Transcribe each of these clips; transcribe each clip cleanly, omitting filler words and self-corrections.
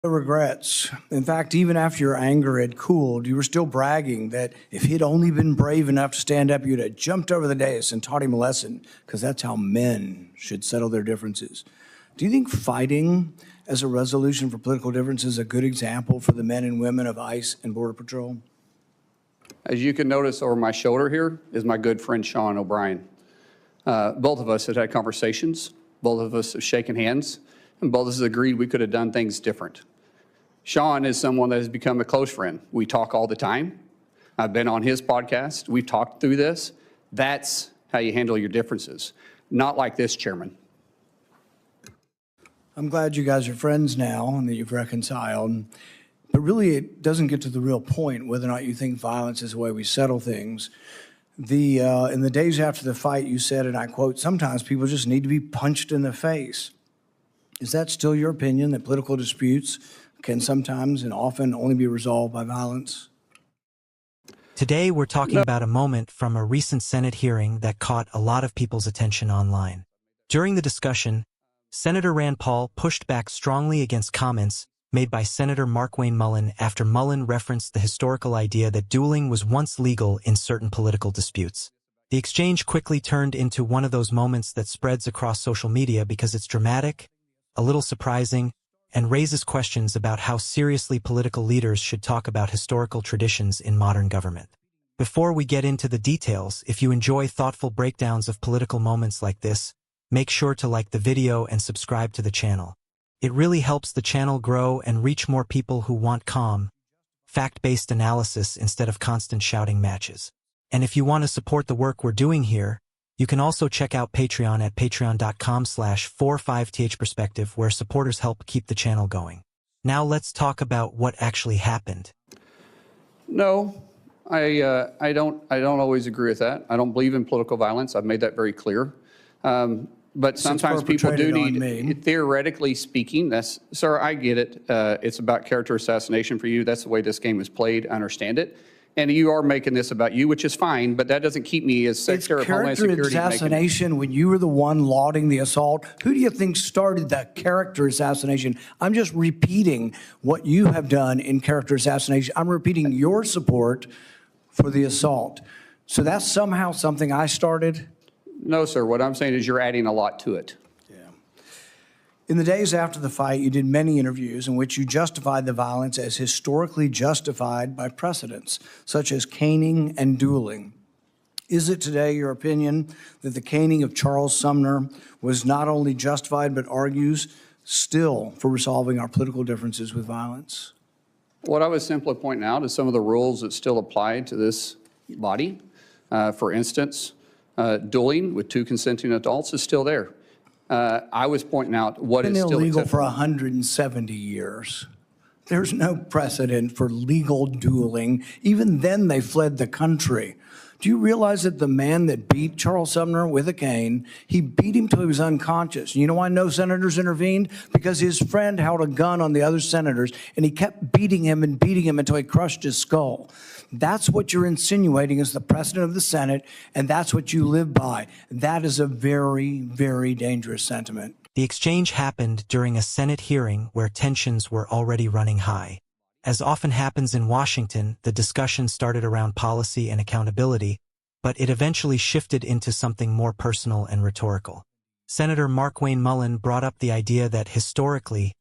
No regrets. In fact, even after your anger had cooled, you were still bragging that if he'd only been brave enough to stand up, you'd have jumped over the dais and taught him a lesson, because that's how men should settle their differences. Do you think fighting as a resolution for political differences is a good example for the men and women of ICE and Border Patrol? As you can notice over my shoulder here is my good friend Sean O'Brien. Both of us have had conversations, both of us have shaken hands, and both of us agreed we could have done things different. Sean is someone that has become a close friend. We talk all the time. I've been on his podcast. We've talked through this. That's how you handle your differences. Not like this, Chairman. I'm glad you guys are friends now and that you've reconciled. But really, it doesn't get to the real point, whether or not you think violence is the way we settle things. In the days after the fight, you said, and I quote, "Sometimes people just need to be punched in the face." Is that still your opinion, that political disputes can sometimes and often only be resolved by violence? Today, we're talking about a moment from a recent Senate hearing that caught a lot of people's attention online. During the discussion, Senator Rand Paul pushed back strongly against comments made by Senator Markwayne Mullin after Mullin referenced the historical idea that dueling was once legal in certain political disputes. The exchange quickly turned into one of those moments that spreads across social media because it's dramatic, a little surprising, and raises questions about how seriously political leaders should talk about historical traditions in modern government. Before we get into the details, if you enjoy thoughtful breakdowns of political moments like this, make sure to like the video and subscribe to the channel. It really helps the channel grow and reach more people who want calm, fact-based analysis instead of constant shouting matches. And if you want to support the work we're doing here, you can also check out Patreon at patreon.com/45thperspective, where supporters help keep the channel going. Now let's talk about what actually happened. No, I don't always agree with that. I don't believe in political violence. I've made that very clear. But sometimes people do need, theoretically speaking, sir, I get it. It's about character assassination for you. That's the way this game is played. I understand it. And you are making this about you, which is fine, but that doesn't keep me as Secretary of Homeland Security. Character assassination when you were the one lauding the assault. Who do you think started that character assassination? I'm just repeating what you have done in character assassination. I'm repeating your support for the assault. So that's somehow something I started? No, sir. What I'm saying is you're adding a lot to it. In the days after the fight, you did many interviews in which you justified the violence as historically justified by precedents, such as caning and dueling. Is it today your opinion that the caning of Charles Sumner was not only justified, but argues still for resolving our political differences with violence? What I was simply pointing out is some of the rules that still apply to this body. For instance, dueling with two consenting adults is still there. I was pointing out what is still illegal for 170 years. There's no precedent for legal dueling. Even then, they fled the country. Do you realize that the man that beat Charles Sumner with a cane, he beat him till he was unconscious? You know why no senators intervened? Because his friend held a gun on the other senators, and he kept beating him until he crushed his skull. That's what you're insinuating is the precedent of the Senate, and that's what you live by. That is a very, very dangerous sentiment. The exchange happened during a Senate hearing where tensions were already running high. As often happens in Washington, the discussion started around policy and accountability, but it eventually shifted into something more personal and rhetorical. Senator Markwayne Mullin brought up the idea that historically,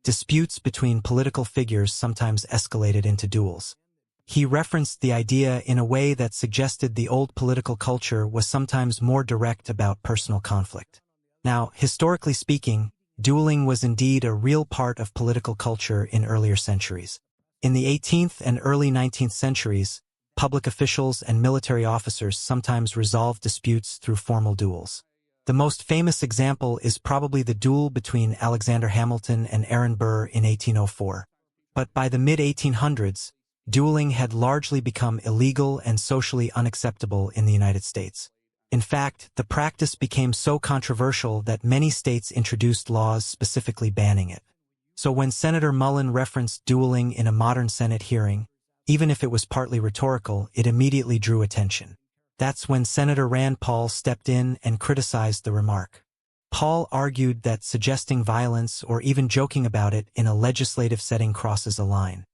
disputes between political figures sometimes escalated into duels. He referenced the idea in a way that suggested the old political culture was sometimes more direct about personal conflict. Now, historically speaking, dueling was indeed a real part of political culture in earlier centuries. In the 18th and early 19th centuries, public officials and military officers sometimes resolved disputes through formal duels. The most famous example is probably the duel between Alexander Hamilton and Aaron Burr in 1804. But by the mid-1800s, dueling had largely become illegal and socially unacceptable in the United States. In fact, the practice became so controversial that many states introduced laws specifically banning it. So when Senator Mullin referenced dueling in a modern Senate hearing, even if it was partly rhetorical, it immediately drew attention. That's when Senator Rand Paul stepped in and criticized the remark. Paul argued that suggesting violence or even joking about it in a legislative setting crosses a line.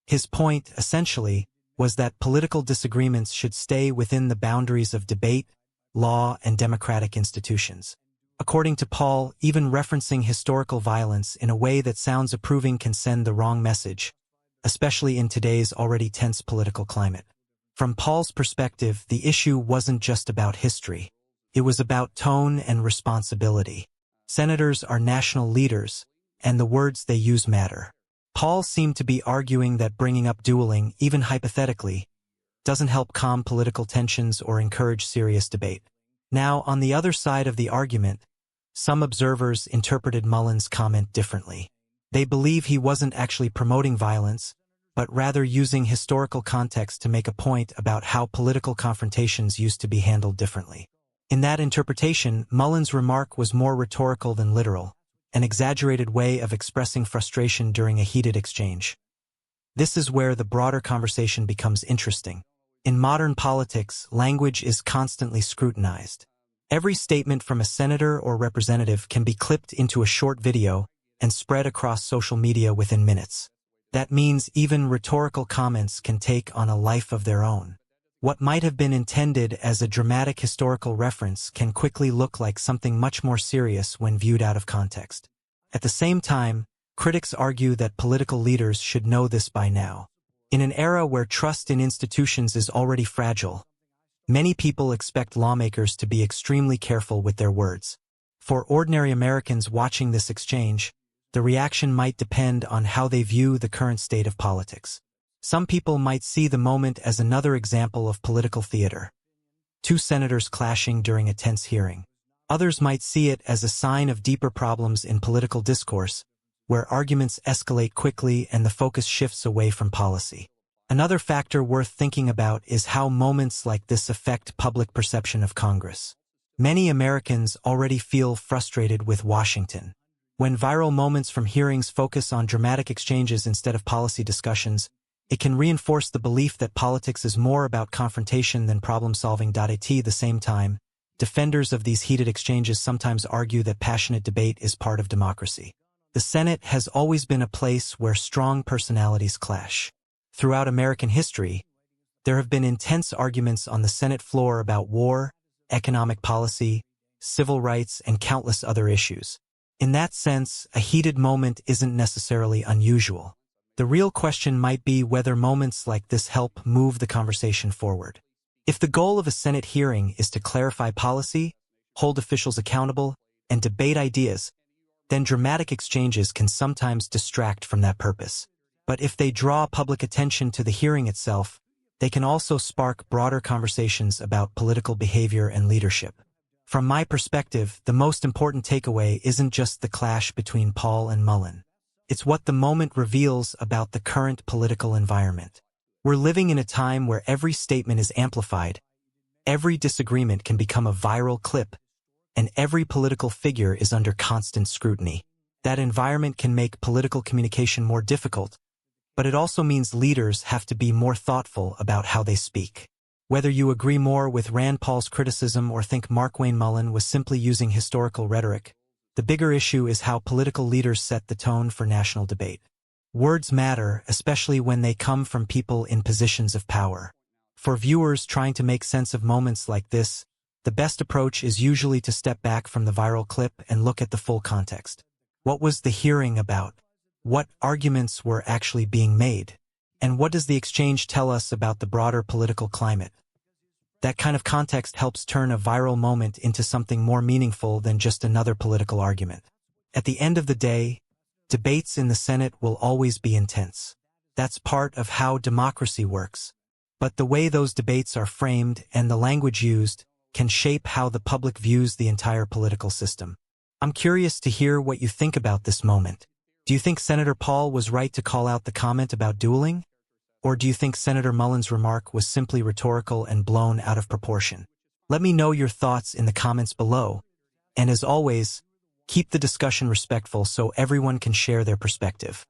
His point, essentially, was that political disagreements should stay within the boundaries of debate, law, and democratic institutions. According to Paul, even referencing historical violence in a way that sounds approving can send the wrong message, especially in today's already tense political climate. From Paul's perspective, the issue wasn't just about history. It was about tone and responsibility. Senators are national leaders, and the words they use matter. Paul seemed to be arguing that bringing up dueling, even hypothetically, doesn't help calm political tensions or encourage serious debate. Now, on the other side of the argument, some observers interpreted Mullin's comment differently. They believe he wasn't actually promoting violence, but rather using historical context to make a point about how political confrontations used to be handled differently. In that interpretation, Mullin's remark was more rhetorical than literal, an exaggerated way of expressing frustration during a heated exchange. This is where the broader conversation becomes interesting. In modern politics, language is constantly scrutinized. Every statement from a senator or representative can be clipped into a short video and spread across social media within minutes. That means even rhetorical comments can take on a life of their own. What might have been intended as a dramatic historical reference can quickly look like something much more serious when viewed out of context. At the same time, critics argue that political leaders should know this by now. In an era where trust in institutions is already fragile, many people expect lawmakers to be extremely careful with their words. For ordinary Americans watching this exchange, the reaction might depend on how they view the current state of politics. Some people might see the moment as another example of political theater, two senators clashing during a tense hearing. Others might see it as a sign of deeper problems in political discourse, where arguments escalate quickly and the focus shifts away from policy. Another factor worth thinking about is how moments like this affect public perception of Congress. Many Americans already feel frustrated with Washington. When viral moments from hearings focus on dramatic exchanges instead of policy discussions, it can reinforce the belief that politics is more about confrontation than problem-solving. At the same time, defenders of these heated exchanges sometimes argue that passionate debate is part of democracy. The Senate has always been a place where strong personalities clash. Throughout American history, there have been intense arguments on the Senate floor about war, economic policy, civil rights, and countless other issues. In that sense, a heated moment isn't necessarily unusual. The real question might be whether moments like this help move the conversation forward. If the goal of a Senate hearing is to clarify policy, hold officials accountable, and debate ideas, then dramatic exchanges can sometimes distract from that purpose. But if they draw public attention to the hearing itself, they can also spark broader conversations about political behavior and leadership. From my perspective, the most important takeaway isn't just the clash between Paul and Mullin. It's what the moment reveals about the current political environment. We're living in a time where every statement is amplified, every disagreement can become a viral clip, and every political figure is under constant scrutiny. That environment can make political communication more difficult, but it also means leaders have to be more thoughtful about how they speak. Whether you agree more with Rand Paul's criticism or think Markwayne Mullin was simply using historical rhetoric, the bigger issue is how political leaders set the tone for national debate. Words matter, especially when they come from people in positions of power. For viewers trying to make sense of moments like this, the best approach is usually to step back from the viral clip and look at the full context. What was the hearing about? What arguments were actually being made? And what does the exchange tell us about the broader political climate? That kind of context helps turn a viral moment into something more meaningful than just another political argument. At the end of the day, debates in the Senate will always be intense. That's part of how democracy works. But the way those debates are framed and the language used can shape how the public views the entire political system. I'm curious to hear what you think about this moment. Do you think Senator Paul was right to call out the comment about dueling? Or do you think Senator Mullin's remark was simply rhetorical and blown out of proportion? Let me know your thoughts in the comments below. And as always, keep the discussion respectful so everyone can share their perspective.